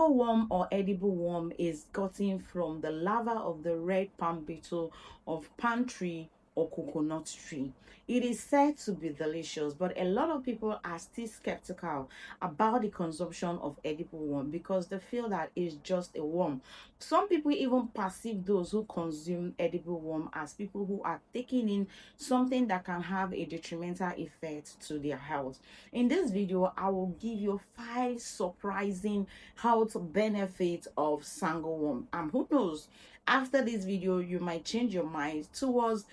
Sango worm or edible worm is gotten from the larva of the red palm beetle of palm tree or coconut tree. It is said to be delicious, but a lot of people are still skeptical about the consumption of edible worm because they feel that it's just a worm. Some people even perceive those who consume edible worm as people who are taking in something that can have a detrimental effect to their health. In this video, I will give you 5 surprising health benefits of sango worm. And who knows, after this video, you might change your mind towards,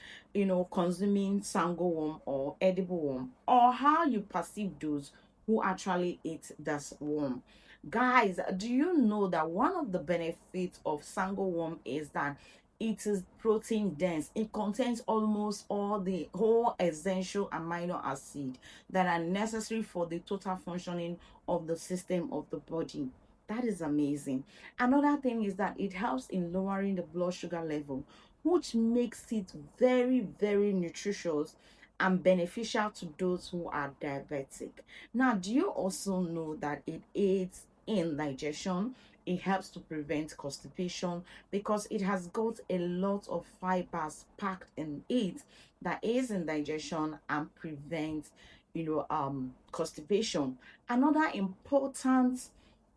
consuming sango worm or edible worm, or how you perceive those who actually eat this worm. Guys, do you know that one of the benefits of sango worm is that it is protein dense? It contains almost all the whole essential amino acid that are necessary for the total functioning of the system of the body. That is amazing. Another thing is that it helps in lowering the blood sugar level, which makes it very, very nutritious and beneficial to those who are diabetic. Now, do you also know that it aids in digestion? It helps to prevent constipation because it has got a lot of fibers packed in it that aids in digestion and prevents constipation. Another important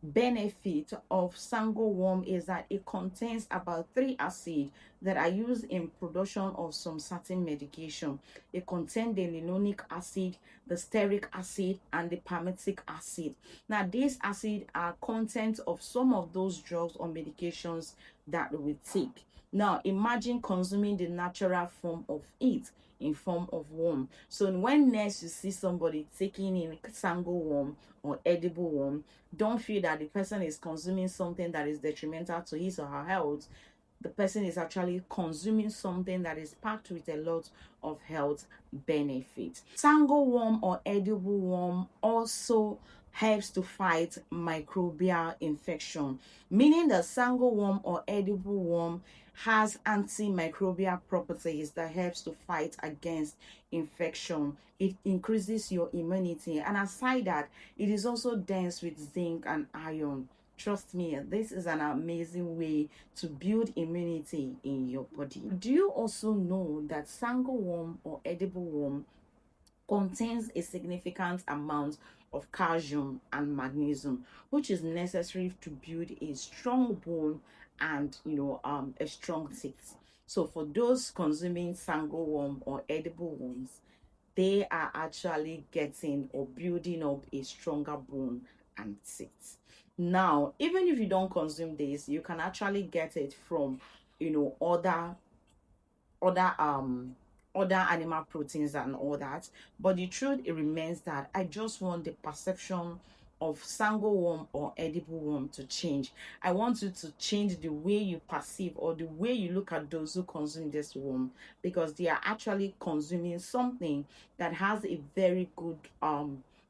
benefit of sango worm is that it contains about 3 acids that are used in production of some certain medication. It contains the linoleic acid, the stearic acid, and the palmitic acid. Now these acids are content of some of those drugs or medications that we take. Now imagine consuming the natural form of it in form of worm. So when next you see somebody taking in sango worm or edible worm, don't feel that the person is consuming something that is detrimental to his or her health. The person is actually consuming something that is packed with a lot of health benefits. Sango worm or edible worm also helps to fight microbial infection, meaning the sango worm or edible worm has antimicrobial properties that helps to fight against infection. It increases your immunity, and aside that, it is also dense with zinc and iron. Trust me, this is an amazing way to build immunity in your body. Do you also know that sango worm or edible worm contains a significant amount of calcium and magnesium, which is necessary to build a strong bone and a strong teeth? So for those consuming sango worm or edible worms, they are actually getting or building up a stronger bone and teeth. Now, even if you don't consume this, you can actually get it from other other animal proteins and all that. But the truth, it remains that I just want the perception of sango worm or edible worm to change. I want you to change the way you perceive or the way you look at those who consume this worm, because they are actually consuming something that has a very good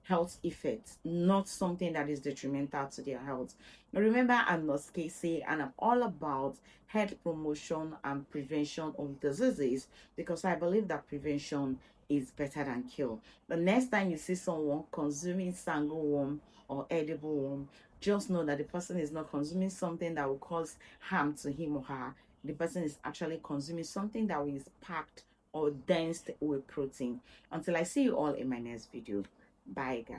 health effects, not something that is detrimental to their health. Remember, I'm Nurse Casey, and I'm all about health promotion and prevention of diseases, because I believe that prevention is better than cure. The next time you see someone consuming sango worm or edible worm, just know that the person is not consuming something that will cause harm to him or her. The person is actually consuming something that is packed or dense with protein. Until I see you all in my next video. Bye, guys.